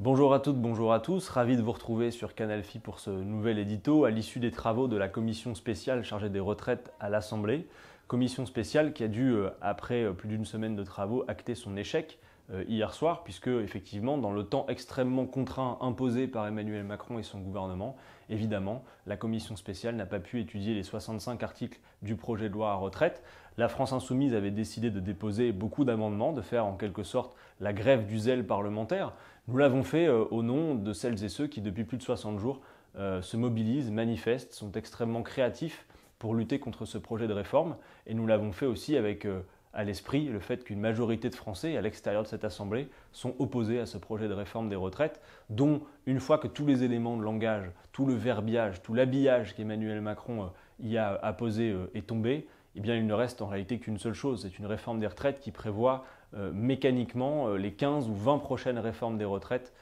Bonjour à toutes, bonjour à tous, ravi de vous retrouver sur Canal Phi pour ce nouvel édito à l'issue des travaux de la commission spéciale chargée des retraites à l'Assemblée. Commission spéciale qui a dû, après plus d'une semaine de travaux, acter son échec hier soir, puisque effectivement, dans le temps extrêmement contraint imposé par Emmanuel Macron et son gouvernement, évidemment, la commission spéciale n'a pas pu étudier les 65 articles du projet de loi à retraite. La France Insoumise avait décidé de déposer beaucoup d'amendements, de faire en quelque sorte la grève du zèle parlementaire. Nous l'avons fait au nom de celles et ceux qui, depuis plus de 60 jours, se mobilisent, manifestent, sont extrêmement créatifs pour lutter contre ce projet de réforme. Et nous l'avons fait aussi avec à l'esprit le fait qu'une majorité de Français, à l'extérieur de cette Assemblée, sont opposés à ce projet de réforme des retraites, dont, une fois que tous les éléments de langage, tout le verbiage, tout l'habillage qu'Emmanuel Macron y a apposé est tombé, eh bien, il ne reste en réalité qu'une seule chose, c'est une réforme des retraites qui prévoit mécaniquement les 15 ou 20 prochaines réformes des retraites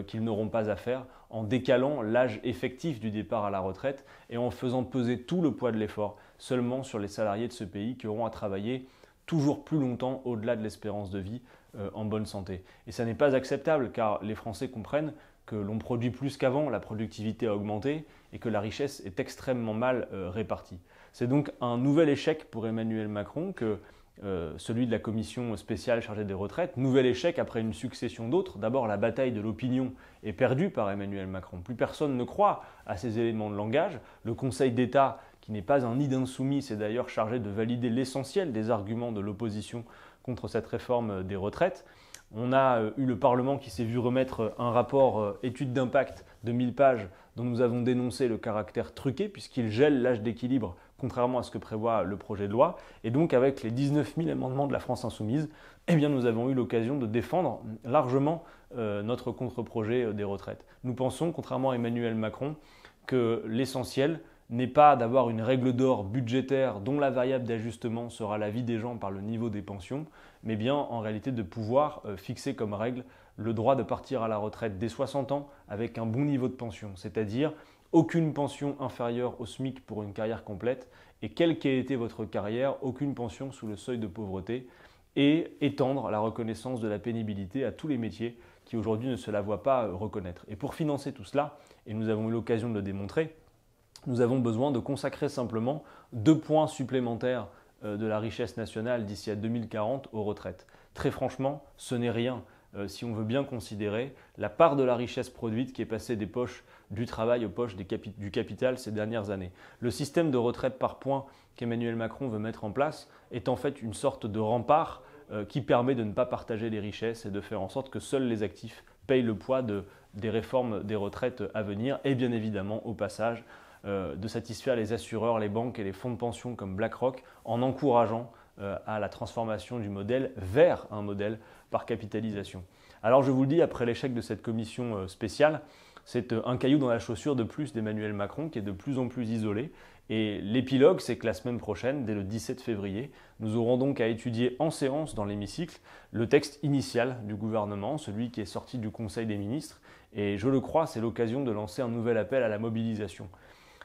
qu'ils n'auront pas à faire en décalant l'âge effectif du départ à la retraite et en faisant peser tout le poids de l'effort seulement sur les salariés de ce pays qui auront à travailler toujours plus longtemps au-delà de l'espérance de vie en bonne santé. Et ça n'est pas acceptable car les Français comprennent que l'on produit plus qu'avant, la productivité a augmenté et que la richesse est extrêmement mal répartie. C'est donc un nouvel échec pour Emmanuel Macron que celui de la commission spéciale chargée des retraites. Nouvel échec après une succession d'autres. D'abord, la bataille de l'opinion est perdue par Emmanuel Macron. Plus personne ne croit à ces éléments de langage. Le Conseil d'État, qui n'est pas un nid d'insoumis, s'est d'ailleurs chargé de valider l'essentiel des arguments de l'opposition contre cette réforme des retraites. On a eu le Parlement qui s'est vu remettre un rapport étude d'impact de 1000 pages dont nous avons dénoncé le caractère truqué puisqu'il gèle l'âge d'équilibre contrairement à ce que prévoit le projet de loi. Et donc avec les 19 000 amendements de la France Insoumise, eh bien, nous avons eu l'occasion de défendre largement notre contre-projet des retraites. Nous pensons, contrairement à Emmanuel Macron, que l'essentiel n'est pas d'avoir une règle d'or budgétaire dont la variable d'ajustement sera la vie des gens par le niveau des pensions, mais bien en réalité de pouvoir fixer comme règle le droit de partir à la retraite dès 60 ans avec un bon niveau de pension, c'est-à-dire aucune pension inférieure au SMIC pour une carrière complète et quelle qu'ait été votre carrière, aucune pension sous le seuil de pauvreté et étendre la reconnaissance de la pénibilité à tous les métiers qui aujourd'hui ne se la voient pas reconnaître. Et pour financer tout cela, et nous avons eu l'occasion de le démontrer, nous avons besoin de consacrer simplement 2 points supplémentaires de la richesse nationale d'ici à 2040 aux retraites. Très franchement, ce n'est rien si on veut bien considérer la part de la richesse produite qui est passée des poches du travail aux poches du capital ces dernières années. Le système de retraite par points qu'Emmanuel Macron veut mettre en place est en fait une sorte de rempart qui permet de ne pas partager les richesses et de faire en sorte que seuls les actifs payent le poids des réformes des retraites à venir et bien évidemment au passage de satisfaire les assureurs, les banques et les fonds de pension comme BlackRock en encourageant à la transformation du modèle vers un modèle par capitalisation. Alors je vous le dis, après l'échec de cette commission spéciale, c'est un caillou dans la chaussure de plus d'Emmanuel Macron qui est de plus en plus isolé. Et l'épilogue, c'est que la semaine prochaine, dès le 17 février, nous aurons donc à étudier en séance dans l'hémicycle le texte initial du gouvernement, celui qui est sorti du Conseil des ministres. Et je le crois, c'est l'occasion de lancer un nouvel appel à la mobilisation.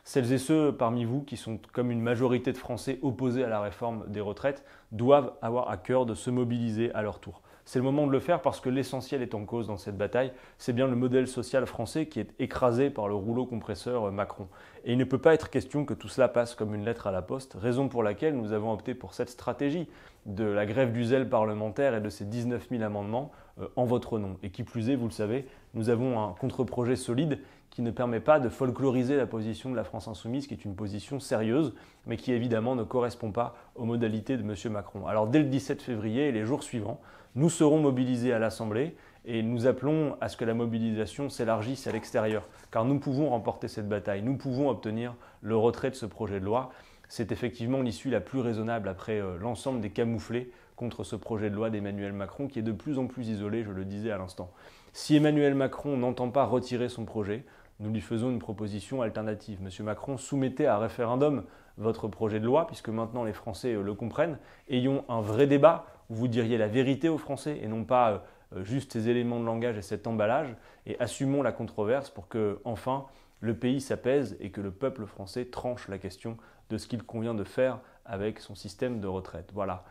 Celles et ceux parmi vous qui sont comme une majorité de Français opposés à la réforme des retraites doivent avoir à cœur de se mobiliser à leur tour. C'est le moment de le faire parce que l'essentiel est en cause dans cette bataille. C'est bien le modèle social français qui est écrasé par le rouleau compresseur Macron. Et il ne peut pas être question que tout cela passe comme une lettre à la poste, raison pour laquelle nous avons opté pour cette stratégie de la grève du zèle parlementaire et de ces 19 000 amendements en votre nom. Et qui plus est, vous le savez, nous avons un contre-projet solide qui ne permet pas de folkloriser la position de la France Insoumise, qui est une position sérieuse, mais qui évidemment ne correspond pas aux modalités de M. Macron. Alors dès le 17 février et les jours suivants, nous serons mobilisés à l'Assemblée et nous appelons à ce que la mobilisation s'élargisse à l'extérieur, car nous pouvons remporter cette bataille, nous pouvons obtenir le retrait de ce projet de loi. C'est effectivement l'issue la plus raisonnable après l'ensemble des camouflets contre ce projet de loi d'Emmanuel Macron qui est de plus en plus isolé, je le disais à l'instant. Si Emmanuel Macron n'entend pas retirer son projet, nous lui faisons une proposition alternative. Monsieur Macron, soumettez à référendum votre projet de loi, puisque maintenant les Français le comprennent. Ayons un vrai débat où vous diriez la vérité aux Français et non pas juste ces éléments de langage et cet emballage. Et assumons la controverse pour que, enfin, le pays s'apaise et que le peuple français tranche la question de ce qu'il convient de faire avec son système de retraite. Voilà.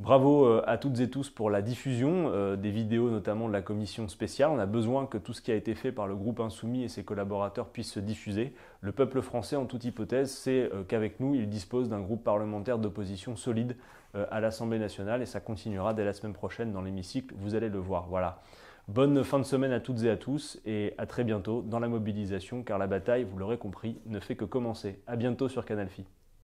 Bravo à toutes et tous pour la diffusion des vidéos, notamment de la commission spéciale. On a besoin que tout ce qui a été fait par le groupe Insoumis et ses collaborateurs puisse se diffuser. Le peuple français, en toute hypothèse, sait qu'avec nous, il dispose d'un groupe parlementaire d'opposition solide à l'Assemblée nationale et ça continuera dès la semaine prochaine dans l'hémicycle. Vous allez le voir. Voilà. Bonne fin de semaine à toutes et à tous et à très bientôt dans la mobilisation car la bataille, vous l'aurez compris, ne fait que commencer. À bientôt sur Canal Phi.